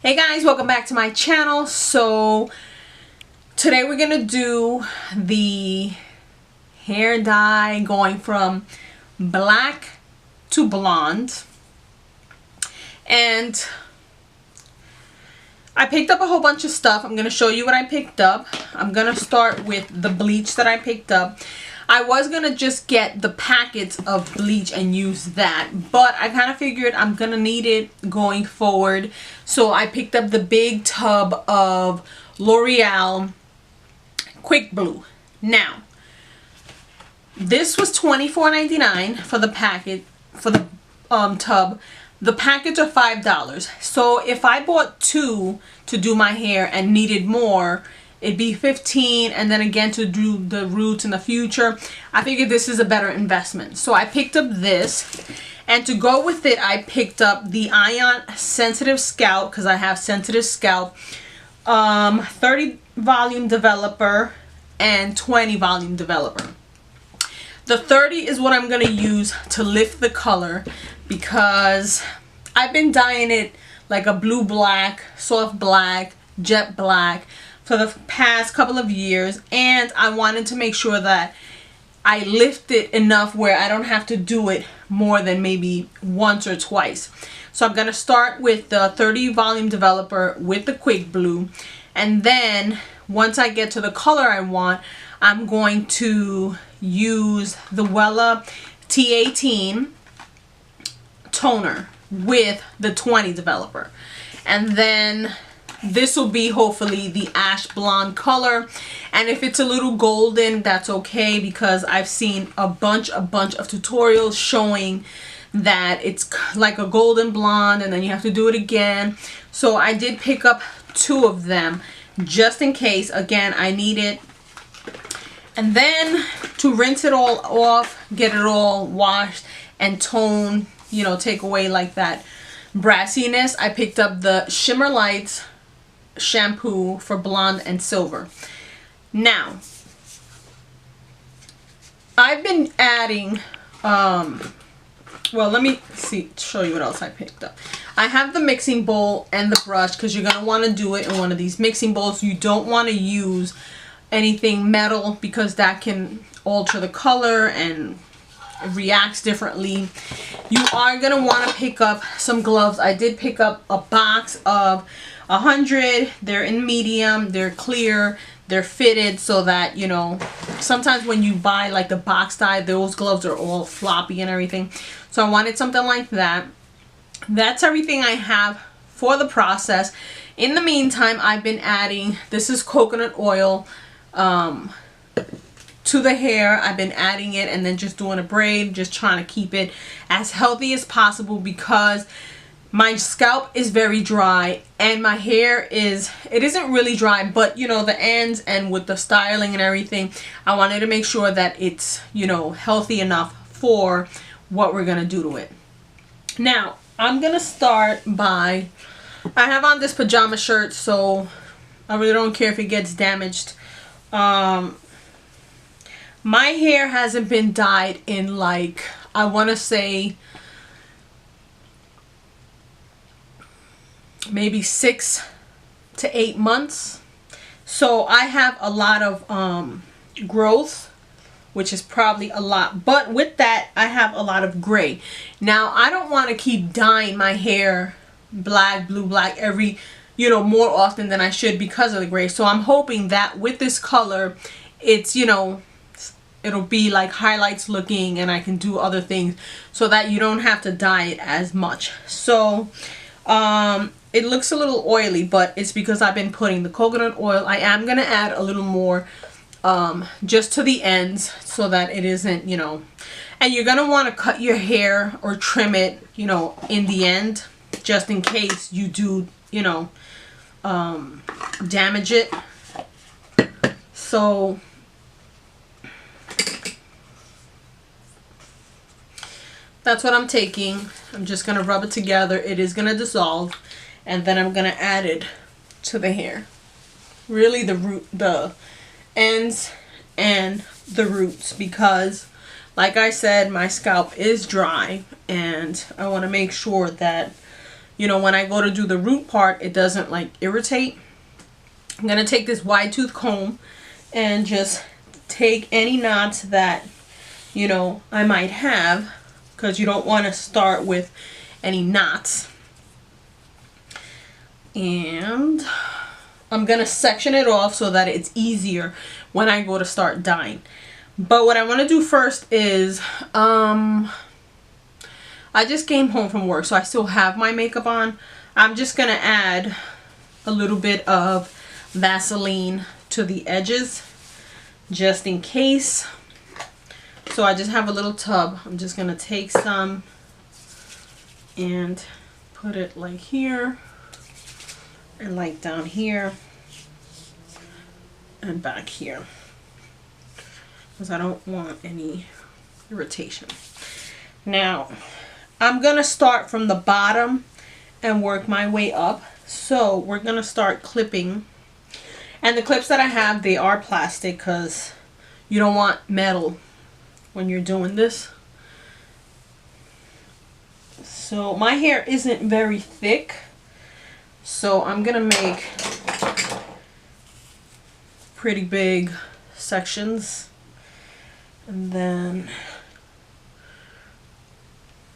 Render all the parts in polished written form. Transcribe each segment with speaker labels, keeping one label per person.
Speaker 1: Hey guys, welcome back to my channel. So today we're gonna do the hair dye going from black to blonde, and I picked up a whole bunch of stuff. I'm gonna show you what I picked up. I'm gonna start with the bleach that I picked up. I was gonna just get the packets of bleach and use that, but I kind of figured I'm gonna need it going forward, so I picked up the big tub of L'Oreal Quick Blue. Now this was $24.99 for the packet, for the tub. The packets are $5, so if I bought two to do my hair and needed more, it'd be $15, and then again to do the roots in the future. I figured this is a better investment, so I picked up this, and to go with it I picked up the Ion Sensitive Scalp, because I have sensitive scalp, 30 volume developer and 20 volume developer. The 30 is what I'm going to use to lift the color, because I've been dyeing it like a blue black, soft black, jet black for the past couple of years, and I wanted to make sure that I lift it enough where I don't have to do it more than maybe once or twice. So I'm going to start with the 30 volume developer with the Quick Blue, and then once I get to the color I want, I'm going to use the Wella T18 toner with the 20 developer, and then this will be hopefully the ash blonde color. And if it's a little golden, that's okay, because I've seen a bunch of tutorials showing that it's like a golden blonde and then you have to do it again. So I did pick up two of them just in case, again, I need it. And then to rinse it all off, get it all washed and tone, you know, take away like that brassiness, I picked up the Shimmer Lights shampoo for blonde and silver. Now I've been adding well, let me show you what else I picked up. I have the mixing bowl and the brush, because you're going to want to do it in one of these mixing bowls. You don't want to use anything metal, because that can alter the color and it reacts differently. You are going to want to pick up some gloves. I did pick up a box of 100. They're in medium, they're clear, they're fitted, so that, you know, sometimes when you buy like the box dye, those gloves are all floppy and everything. So I wanted something like that. That's everything I have for the process. In the meantime, I've been adding, this is coconut oil to the hair. I've been adding it and then just doing a braid, just trying to keep it as healthy as possible, because my scalp is very dry and my hair it isn't really dry, but you know, the ends, and with the styling and everything, I wanted to make sure that it's, you know, healthy enough for what we're gonna do to it. Now I'm gonna start by, I have on this pajama shirt, so I really don't care if it gets damaged. My hair hasn't been dyed in, like, I want to say maybe 6 to 8 months. So I have a lot of growth, which is probably a lot, but with that I have a lot of gray. Now I don't want to keep dyeing my hair black, blue, black every, you know, more often than I should because of the gray. So I'm hoping that with this color, it's, you know, it'll be like highlights looking, and I can do other things so that you don't have to dye it as much. So it looks a little oily, but it's because I've been putting the coconut oil. I am going to add a little more just to the ends, so that it isn't, you know, and you're going to want to cut your hair or trim it, you know, in the end, just in case you do, you know, damage it. So that's what I'm taking. I'm just going to rub it together. It is going to dissolve, and then I'm going to add it to the hair. Really the ends and the roots, because like I said, my scalp is dry and I want to make sure that, you know, when I go to do the root part, it doesn't like irritate. I'm going to take this wide tooth comb and just take any knots that, you know, I might have, because you don't want to start with any knots. And I'm going to section it off so that it's easier when I go to start dyeing. But what I want to do first is, I just came home from work, so I still have my makeup on. I'm just going to add a little bit of Vaseline to the edges, just in case. So I just have a little tub. I'm just going to take some and put it like here, and like down here, and back here, because I don't want any irritation. Now, I'm going to start from the bottom and work my way up. So we're going to start clipping. And the clips that I have, they are plastic, because you don't want metal when you're doing this. So my hair isn't very thick, so I'm going to make pretty big sections. And then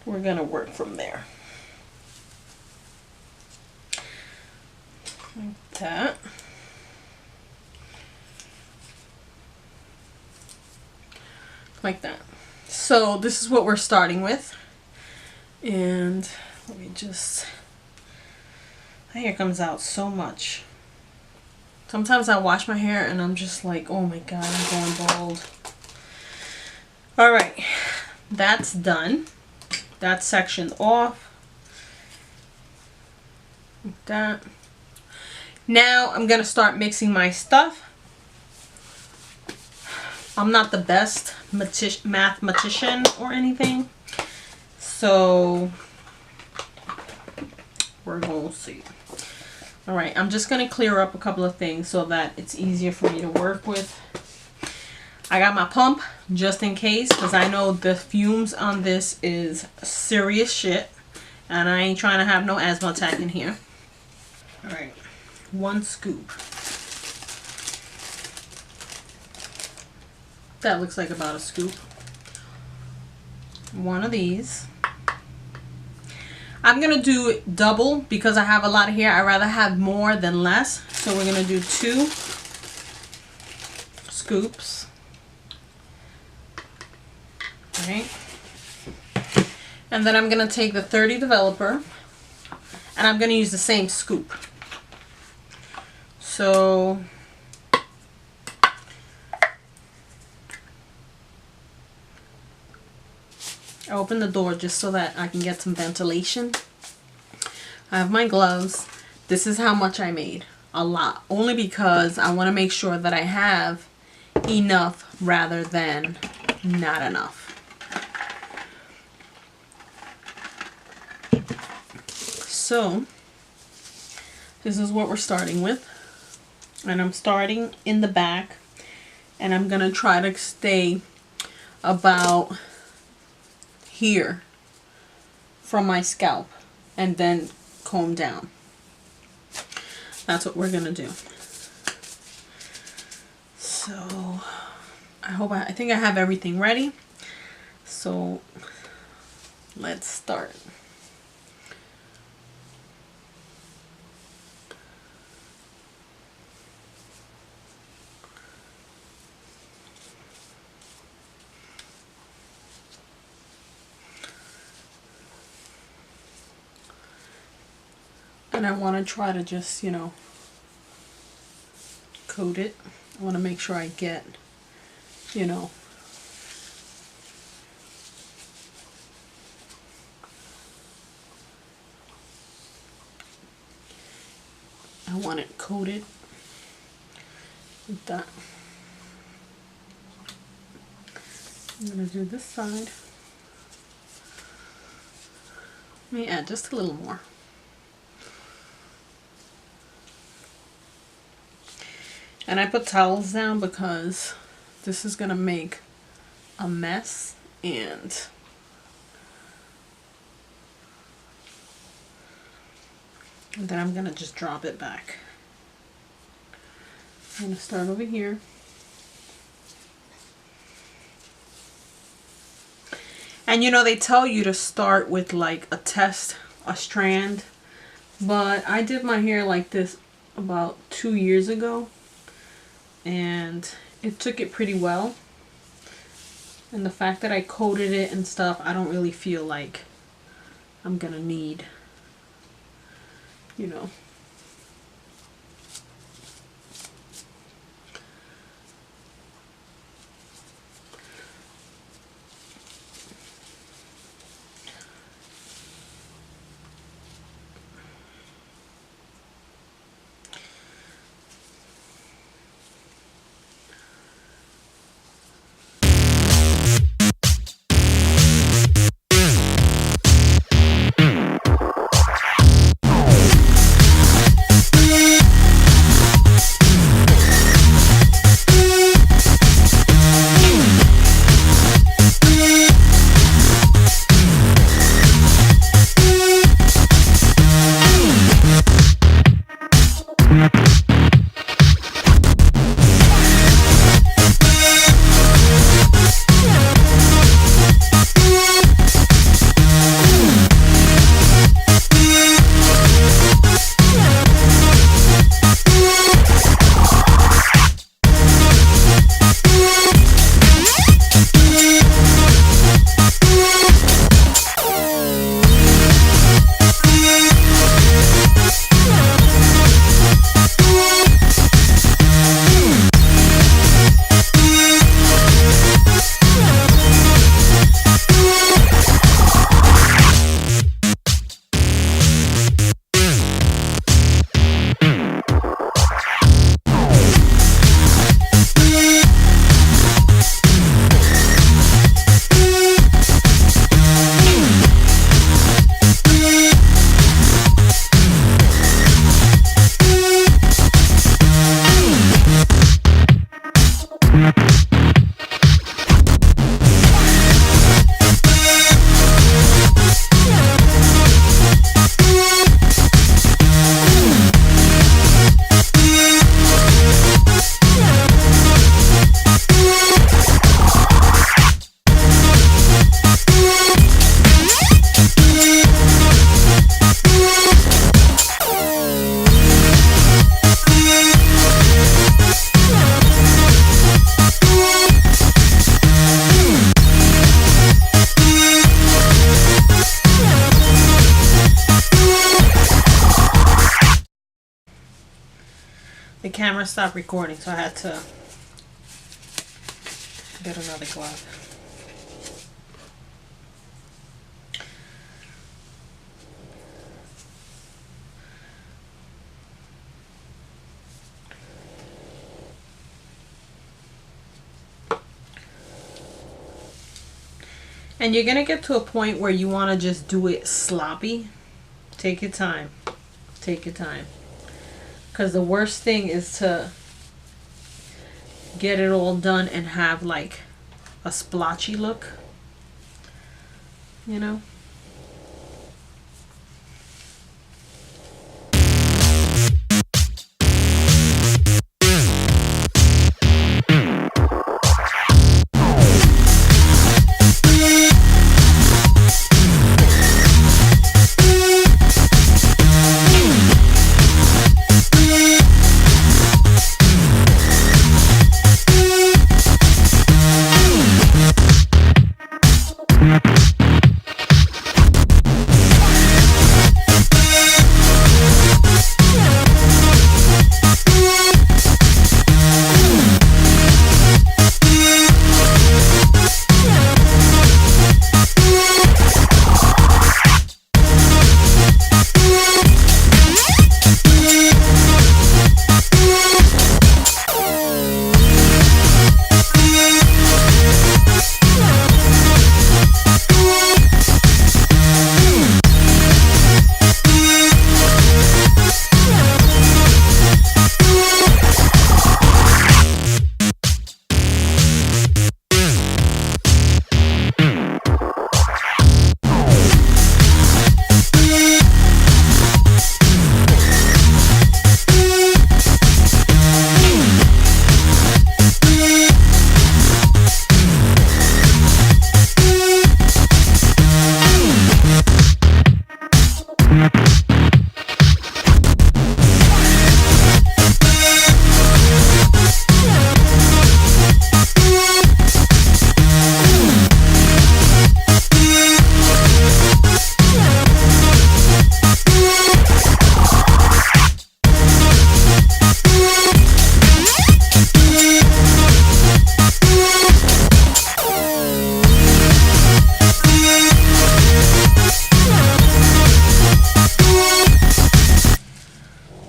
Speaker 1: we're going to work from there. Like that. Like that. So this is what we're starting with. And let me just, my hair comes out so much. Sometimes I wash my hair and I'm just like, oh my god, I'm going bald. Alright, that's done. That's sectioned off. Like that. Now I'm going to start mixing my stuff. I'm not the best mathematician or anything, so we're going to see. Alright, I'm just going to clear up a couple of things so that it's easier for me to work with. I got my pump just in case, because I know the fumes on this is serious shit, and I ain't trying to have no asthma attack in here. Alright, 1 scoop. That looks like about a scoop. 1 of these. I'm going to do double because I have a lot of hair. I'd rather have more than less. So we're going to do 2 scoops. Okay. And then I'm going to take the 30 developer and I'm going to use the same scoop. So I open the door just so that I can get some ventilation. I have my gloves. This is how much I made. A lot. Only because I want to make sure that I have enough rather than not enough. So this is what we're starting with. And I'm starting in the back. And I'm going to try to stay about here from my scalp and then comb down. That's what we're gonna do. So I think I have everything ready, so let's start. And I want to try to just, you know, coat it. I want to make sure I get, you know, I want it coated like that. I'm going to do this side. Let me add just a little more. And I put towels down because this is going to make a mess, and And then I'm gonna just drop it back. I'm gonna start over here. And you know, they tell you to start with like a strand, but I did my hair like this about 2 years ago, and it took it pretty well. And the fact that I coated it and stuff, I don't really feel like I'm gonna need, you know. The camera stopped recording, so I had to get another glove. And you're gonna get to a point where you want to just do it sloppy. Take your time. Take your time. Because the worst thing is to get it all done and have like a splotchy look. You know?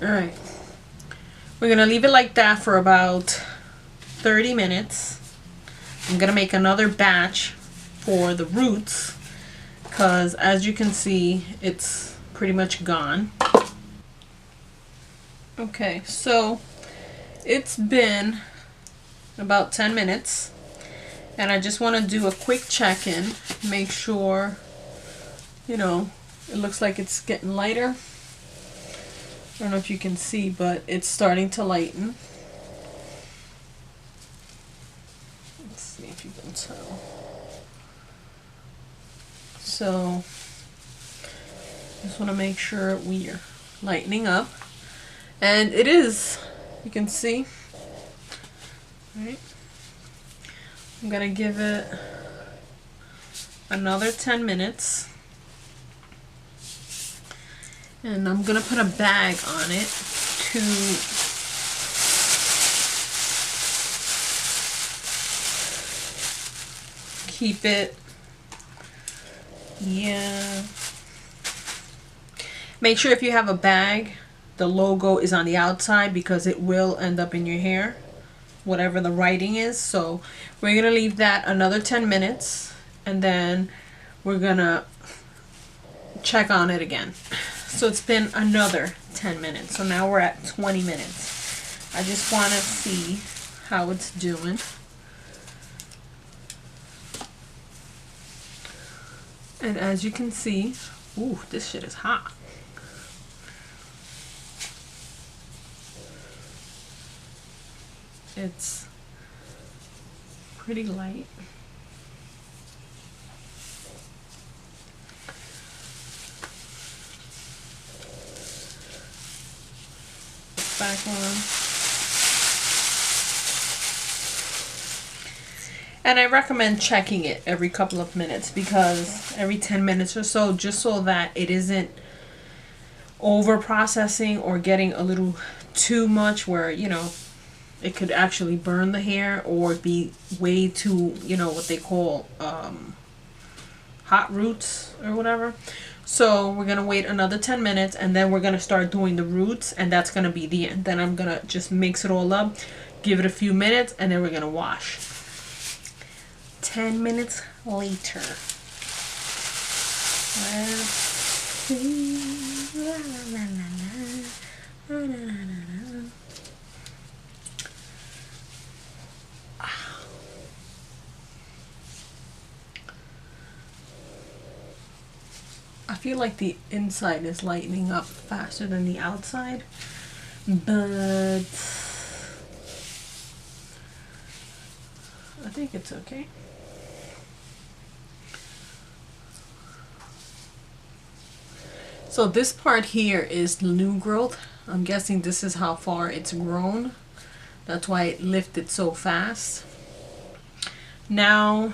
Speaker 1: Alright. We're going to leave it like that for about 30 minutes. I'm going to make another batch for the roots because as you can see, it's pretty much gone. Okay, so it's been about 10 minutes and I just want to do a quick check-in, make sure, you know, it looks like it's getting lighter. I don't know if you can see, but it's starting to lighten. Let's see if you can tell. So just want to make sure we're lightening up. And it is, you can see. Right. I'm going to give it another 10 minutes. And I'm going to put a bag on it to keep it, yeah. Make sure if you have a bag, the logo is on the outside because it will end up in your hair, whatever the writing is. So we're going to leave that another 10 minutes and then we're going to check on it again. So it's been another 10 minutes. So now we're at 20 minutes. I just want to see how it's doing. And as you can see, ooh, this shit is hot. It's pretty light. Back on. And I recommend checking it every couple of minutes because every 10 minutes or so, just so that it isn't over processing or getting a little too much where, you know, it could actually burn the hair or be way too, you know, what they call hot roots or whatever. So we're going to wait another 10 minutes and then we're going to start doing the roots and that's going to be the end. Then I'm going to just mix it all up, give it a few minutes, and then we're going to wash. 10 minutes later. Let's see. La, la, la, la, la, la, la, la. I feel like the inside is lightening up faster than the outside, but I think it's okay. So this part here is new growth. I'm guessing this is how far it's grown. That's why it lifted so fast. Now,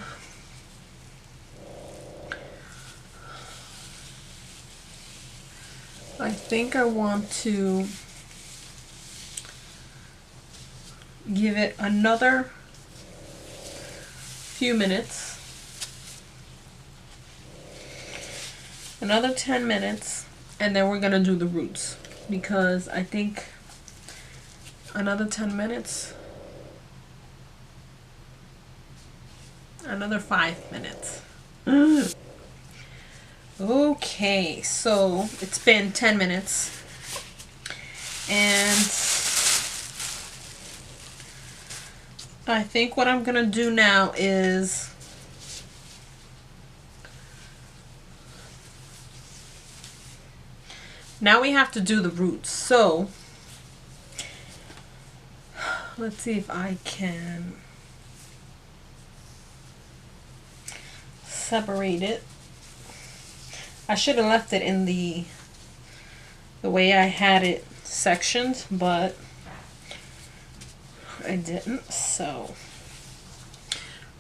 Speaker 1: I think I want to give it another few minutes, another 10 minutes, and then we're gonna do the roots because I think another 10 minutes, another 5 minutes. Okay, so it's been 10 minutes and I think what I'm gonna do now is now we have to do the roots. So let's see if I can separate it. I should have left it in the way I had it sectioned, but I didn't. So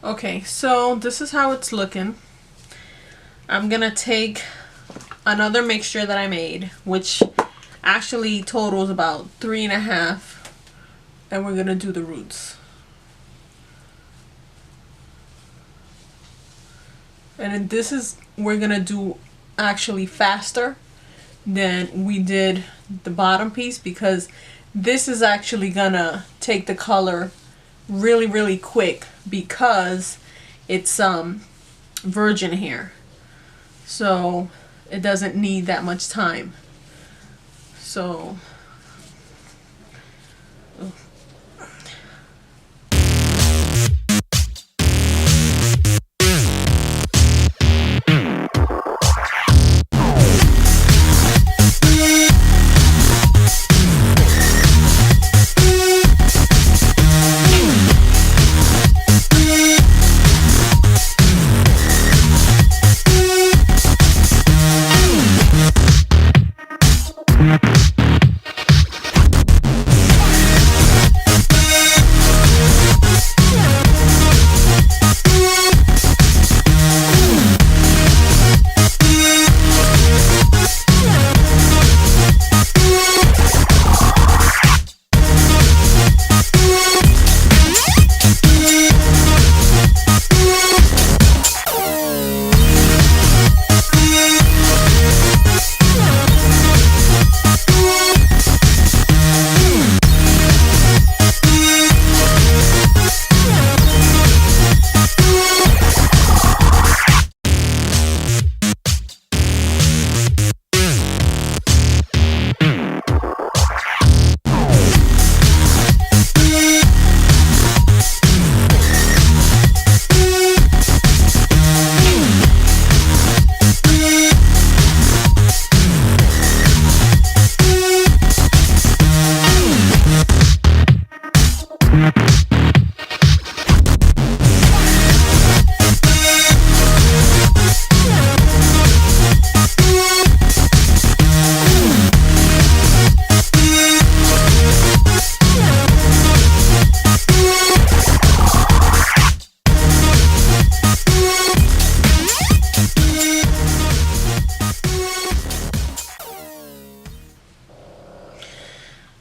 Speaker 1: okay, so this is how it's looking. I'm gonna take another mixture that I made, which actually totals about 3.5, and we're gonna do the roots. And then this is, we're gonna do actually faster than we did the bottom piece, because this is actually gonna take the color really quick because it's virgin hair, so it doesn't need that much time. So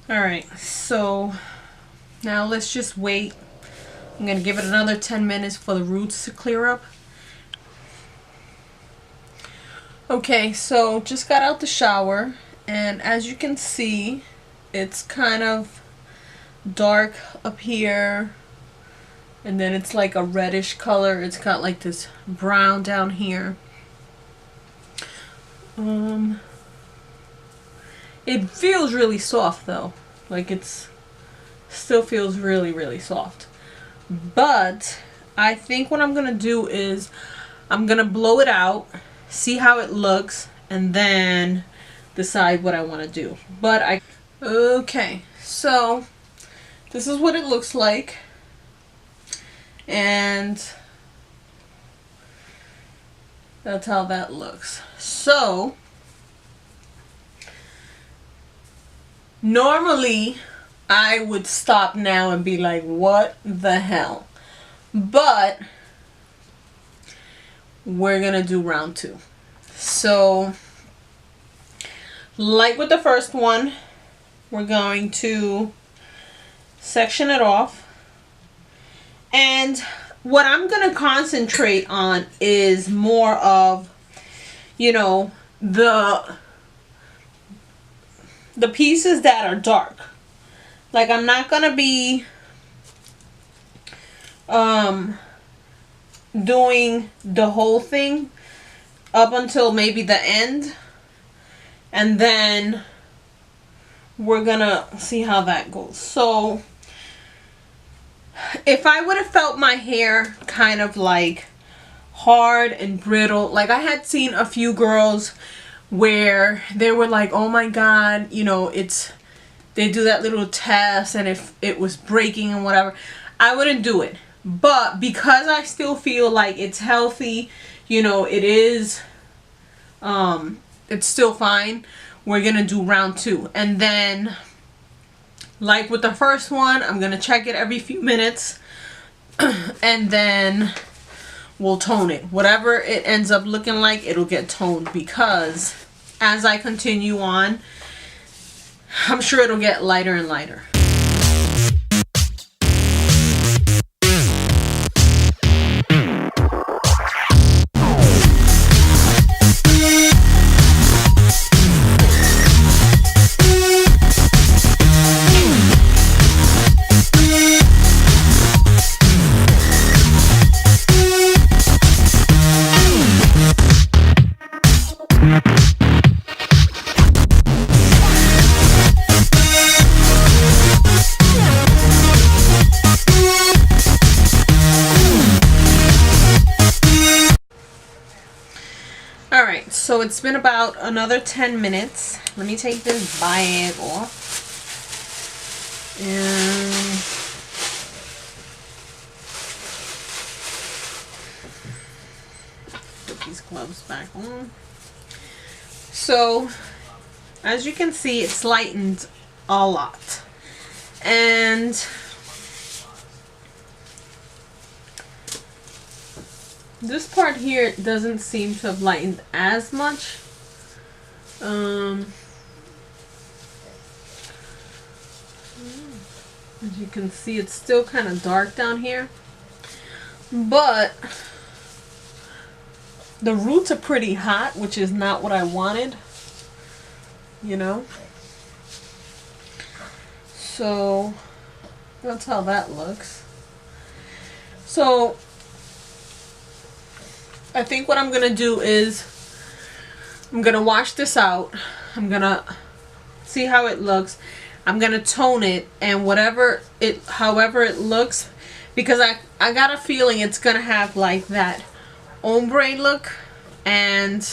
Speaker 1: alright, so now let's just wait. I'm gonna give it another 10 minutes for the roots to clear up. Okay, so just got out the shower, and as you can see, it's kind of dark up here, and then it's like a reddish color. It's got like this brown down here. It feels really soft though. Like it's still feels really soft. But I think what I'm gonna do is I'm gonna blow it out, see how it looks, and then decide what I want to do. Okay, so this is what it looks like, and that's how that looks. So normally I would stop now and be like, what the hell? But we're gonna do round 2. So like with the first one, we're going to section it off, and what I'm gonna concentrate on is more of, you know, the pieces that are dark. Like I'm not gonna be doing the whole thing up until maybe the end, and then we're gonna see how that goes. So if I would have felt my hair kind of like hard and brittle, like I had seen a few girls where they were like, oh my god, you know, they do that little test and if it was breaking and whatever, I wouldn't do it. But because I still feel like it's healthy, you know, it is it's still fine, we're gonna do round 2. And then like with the first one, I'm gonna check it every few minutes and then we'll tone it. Whatever it ends up looking like, it'll get toned, because as I continue on, I'm sure it'll get lighter and lighter. so it's been about another 10 minutes. Let me take this bag off. And put these gloves back on. So, as you can see, it's lightened a lot. And this part here doesn't seem to have lightened as much. As you can see, it's still kind of dark down here. But the roots are pretty hot, which is not what I wanted, you know. So that's how that looks. So I think what I'm gonna do is I'm gonna wash this out. I'm gonna see how it looks. I'm gonna tone it, and however it looks, because I got a feeling it's gonna have like that ombre look, and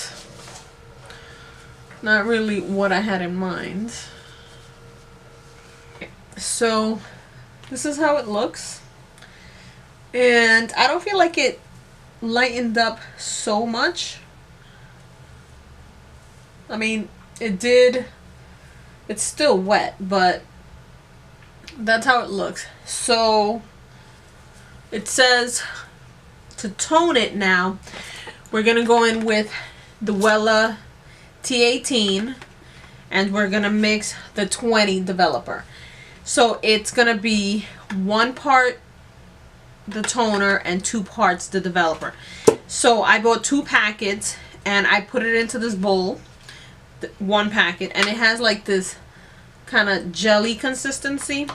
Speaker 1: not really what I had in mind. So this is how it looks, and I don't feel like it lightened up so much. I mean, it did. It's still wet, but that's how it looks. So it says to tone it now, we're gonna go in with the Wella T18, and we're gonna mix the 20 developer. So it's gonna be 1 part the toner and 2 parts the developer. So I bought 2 packets and I put it into this bowl, 1 packet, and it has like this kind of jelly consistency.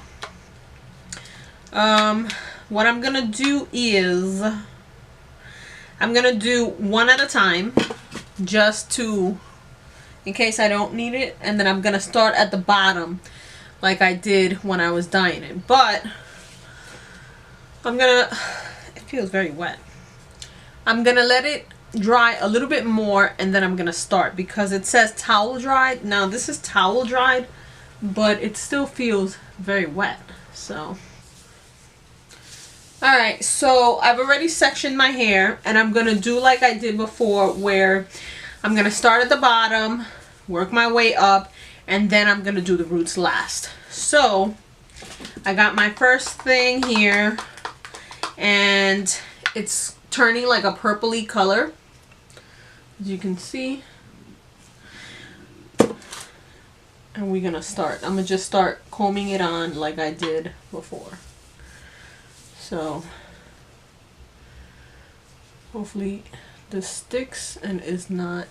Speaker 1: What I'm gonna do is I'm gonna do 1 at a time, just to, in case I don't need it, and then I'm gonna start at the bottom like I did when I was dyeing it. But it feels very wet. I'm gonna let it dry a little bit more, and then I'm gonna start, because it says towel dried. Now this is towel dried, but it still feels very wet. So alright, so I've already sectioned my hair, and I'm gonna do like I did before, where I'm gonna start at the bottom, work my way up, and then I'm gonna do the roots last. So I got my first thing here, and it's turning like a purpley color, as you can see. And we're gonna start. I'm gonna just start combing it on like I did before. So hopefully this sticks and is not.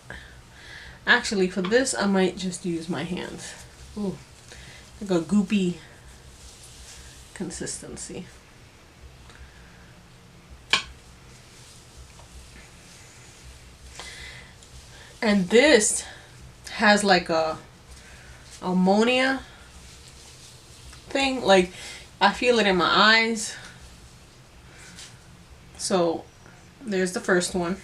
Speaker 1: Actually, for this I might just use my hands. Ooh, like a goopy consistency. And this has like a ammonia thing, like I feel it in my eyes. So there's the first one.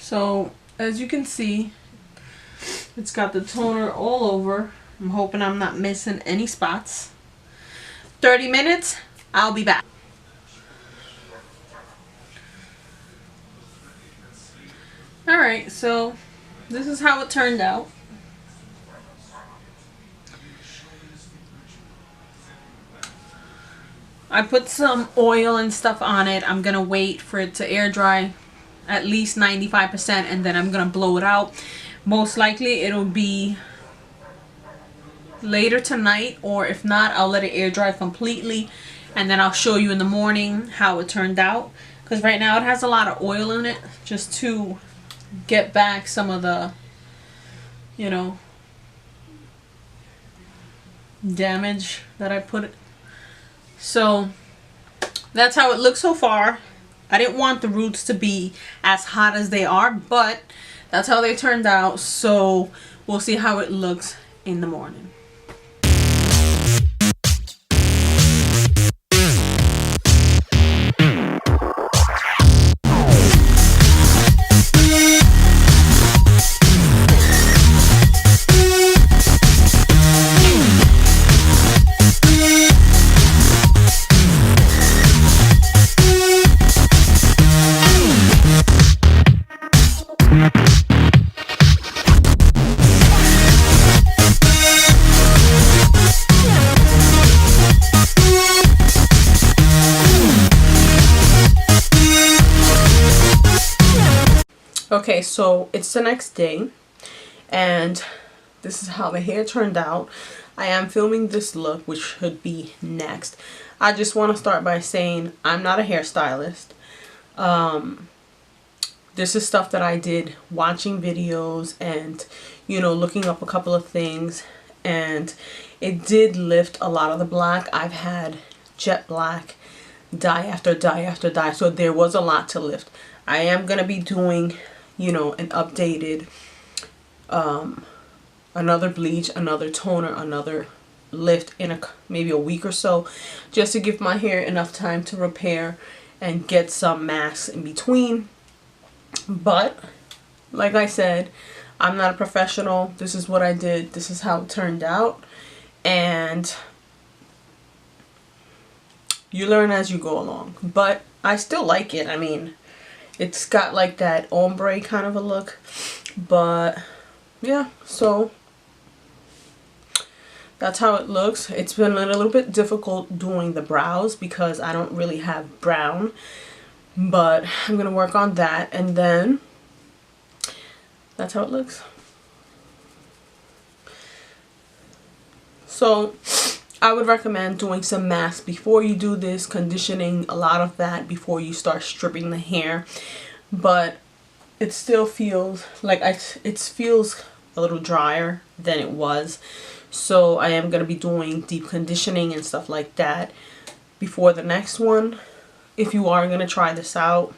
Speaker 1: So as you can see, it's got the toner all over. I'm hoping I'm not missing any spots. 30 minutes. I'll be back. Alright, so this is how it turned out. I put some oil and stuff on it. I'm gonna wait for it to air dry at least 95%, and then I'm gonna blow it out. Most likely it'll be later tonight, or if not, I'll let it air dry completely, and then I'll show you in the morning how it turned out, because right now it has a lot of oil in it, just to get back some of the, you know, damage that I put. So that's how it looks so far. I didn't want the roots to be as hot as they are, but that's how they turned out. So we'll see how it looks in the morning. Okay, so it's the next day, and this is how the hair turned out. I am filming this look, which should be next. I just want to start by saying I'm not a hairstylist. This is stuff that I did watching videos and, you know, looking up a couple of things, and it did lift a lot of the black. I've had jet black dye after dye after dye, so there was a lot to lift. I am going to be doing, you know, an updated, another bleach, another toner, another lift in maybe a week or so, just to give my hair enough time to repair and get some masks in between. But like I said, I'm not a professional. This is what I did. This is how it turned out, and you learn as you go along. But I still like it. I mean, it's got like that ombre kind of a look, but yeah, so that's how it looks. It's been a little bit difficult doing the brows because I don't really have brown, but I'm gonna work on that, and then that's how it looks. So I would recommend doing some masks before you do this, conditioning, a lot of that before you start stripping the hair. But it still feels like it feels a little drier than it was. So I am going to be doing deep conditioning and stuff like that before the next one. If you are going to try this out,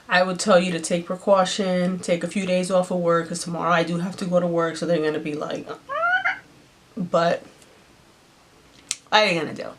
Speaker 1: I would tell you to take precaution, take a few days off of work, because tomorrow I do have to go to work, so they're going to be like, but I ain't gonna do.